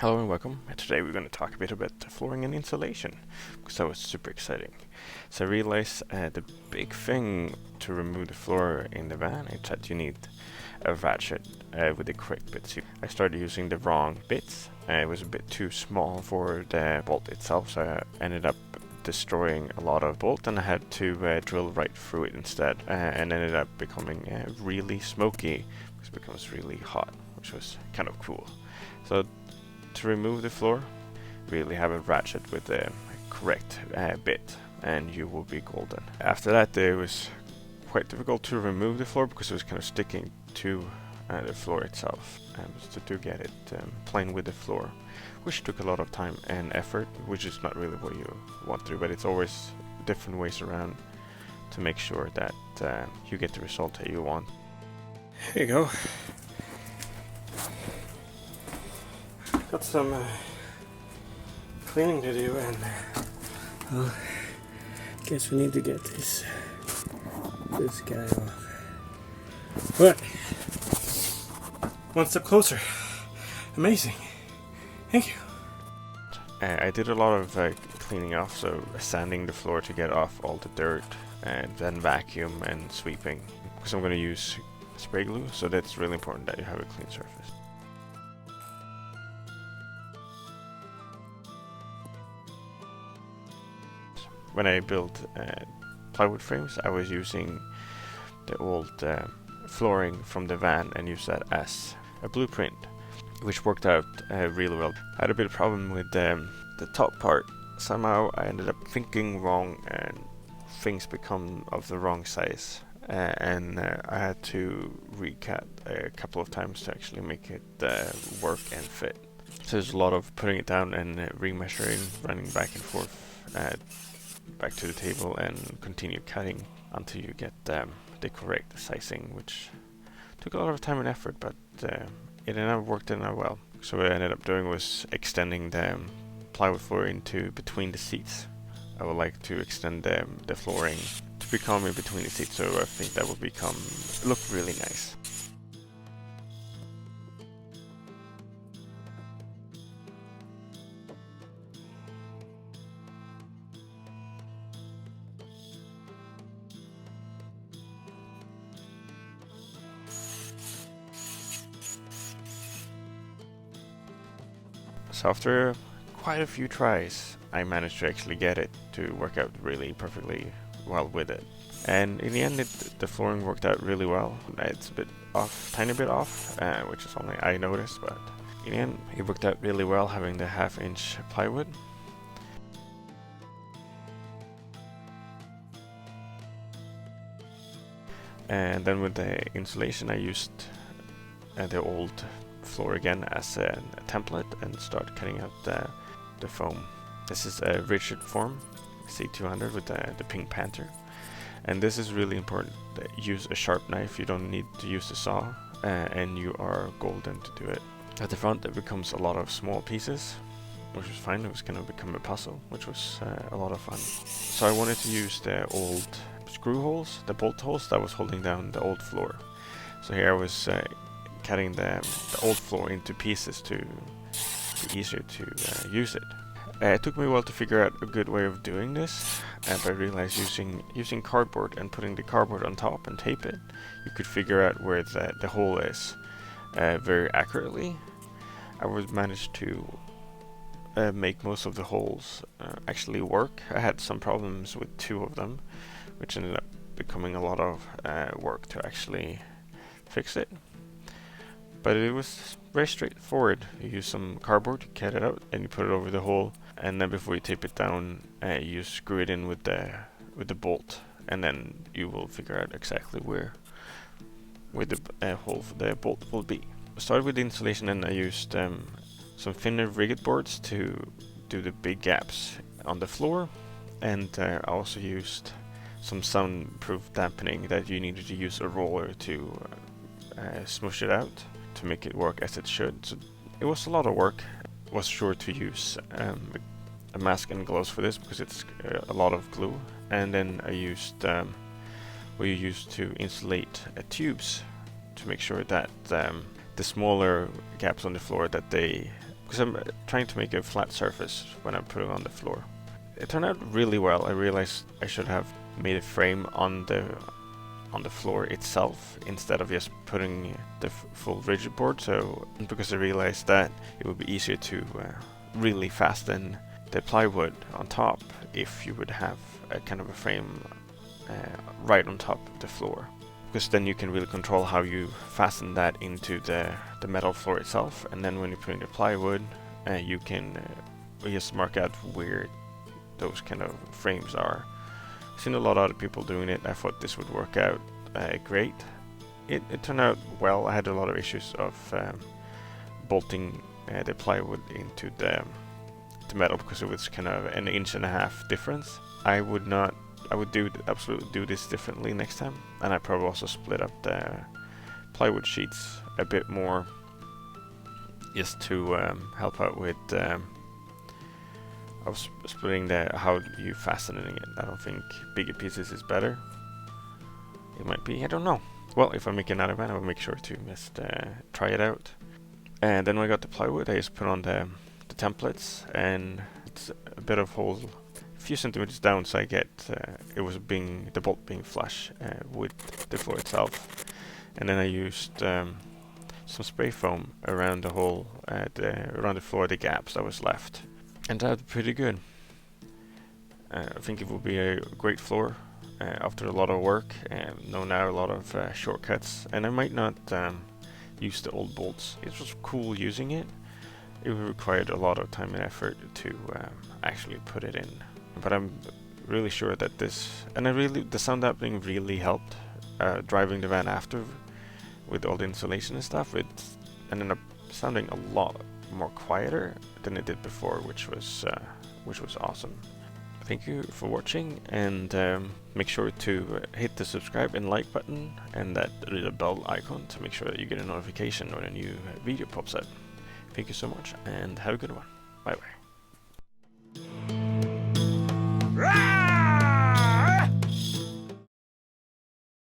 Hello and welcome. Today we're going to talk a bit about flooring and insulation because that was super exciting. So I realized the big thing to remove the floor in the van is that you need a ratchet with the correct bits. I started using the wrong bits. It was a bit too small for the bolt itself, so I ended up destroying a lot of bolt, and I had to drill right through it instead, and ended up becoming really smoky because it becomes really hot, which was kind of cool. So to remove the floor, really have a ratchet with the correct bit and you will be golden. After that, it was quite difficult to remove the floor because it was kind of sticking to the floor itself, to get it plain with the floor, which took a lot of time and effort, which is not really what you want to do, but it's always different ways around to make sure that you get the result that you want. Here you go. Got some cleaning to do, and well, guess we need to get this guy off. But one step closer. Amazing. Thank you. I did a lot of cleaning off, so sanding the floor to get off all the dirt, and then vacuum and sweeping, because I'm going to use spray glue, so that's really important that you have a clean surface. When I built plywood frames, I was using the old flooring from the van and used that as a blueprint, which worked out really well. I had a bit of problem with the top part. Somehow I ended up thinking wrong and things become of the wrong size, and I had to recut a couple of times to actually make it work and fit. So there's a lot of putting it down and remeasuring, running back and forth back to the table, and continue cutting until you get the correct sizing, which took a lot of time and effort, but it ended up worked out well. So what I ended up doing was extending the plywood floor into between the seats. I would like to extend the flooring to become in between the seats, so I think that will look really nice. So after quite a few tries, I managed to actually get it to work out really perfectly well with it. And in the end, the flooring worked out really well. It's a bit off, tiny bit off, which is something I noticed, but in the end, it worked out really well having the 1/2 inch plywood. And then with the insulation, I used the old floor again as a template and start cutting out the foam. This is a rigid form, C200 with the Pink Panther, and this is really important. Use a sharp knife, you don't need to use a saw, and you are golden to do it. At the front it becomes a lot of small pieces, which was fine. It was going to become a puzzle, which was a lot of fun. So I wanted to use the old screw holes, the bolt holes that was holding down the old floor. So here I was cutting the old floor into pieces to be easier to use it. It took me a while to figure out a good way of doing this, but I realized using cardboard and putting the cardboard on top and tape it, you could figure out where the hole is very accurately. I would manage to make most of the holes actually work. I had some problems with 2 of them, which ended up becoming a lot of work to actually fix it. But it was very straightforward. You use some cardboard, you cut it out, and you put it over the hole. And then before you tape it down, you screw it in with the bolt, and then you will figure out exactly where the hole for the bolt will be. I started with the insulation, and I used some thinner rigid boards to do the big gaps on the floor, and I also used some soundproof dampening that you needed to use a roller to smush it out to make it work as it should. So it was a lot of work. I was sure to use a mask and gloves for this because it's a lot of glue, and then I used what you use to insulate tubes to make sure that the smaller gaps on the floor that they because I'm trying to make a flat surface when I put it on the floor. It turned out really well. I realized I should have made a frame on the floor itself instead of just putting the full rigid board. So because I realized that it would be easier to really fasten the plywood on top if you would have a kind of a frame right on top of the floor, because then you can really control how you fasten that into the metal floor itself, and then when you put in the plywood you can just mark out where those kind of frames are. I've seen a lot of other people doing it. I thought this would work out great. It turned out well. I had a lot of issues of bolting the plywood into the metal because it was kind of an 1.5 inch difference. I would absolutely do this differently next time, and I probably also split up the plywood sheets a bit more just to help out with I was splitting how you fastening it. I don't think bigger pieces is better. It might be, I don't know. Well, if I make another one, I will make sure to just try it out. And then when I got the plywood, I just put on the templates, and it's a bit of hole, a few centimeters down, so I get the bolt being flush with the floor itself. And then I used some spray foam around the hole, around the floor, the gaps that was left. And that's pretty good. I think it will be a great floor after a lot of work. Know now a lot of shortcuts, and I might not use the old bolts. It was cool using it. It required a lot of time and effort to actually put it in. But I'm really sure that the sound dampening really helped driving the van after with all the insulation and stuff. It ended up sounding a lot more quieter than it did before, which was awesome. Thank you for watching, and make sure to hit the subscribe and like button and that little bell icon to make sure that you get a notification when a new video pops up. Thank you so much, and have a good one. Bye bye.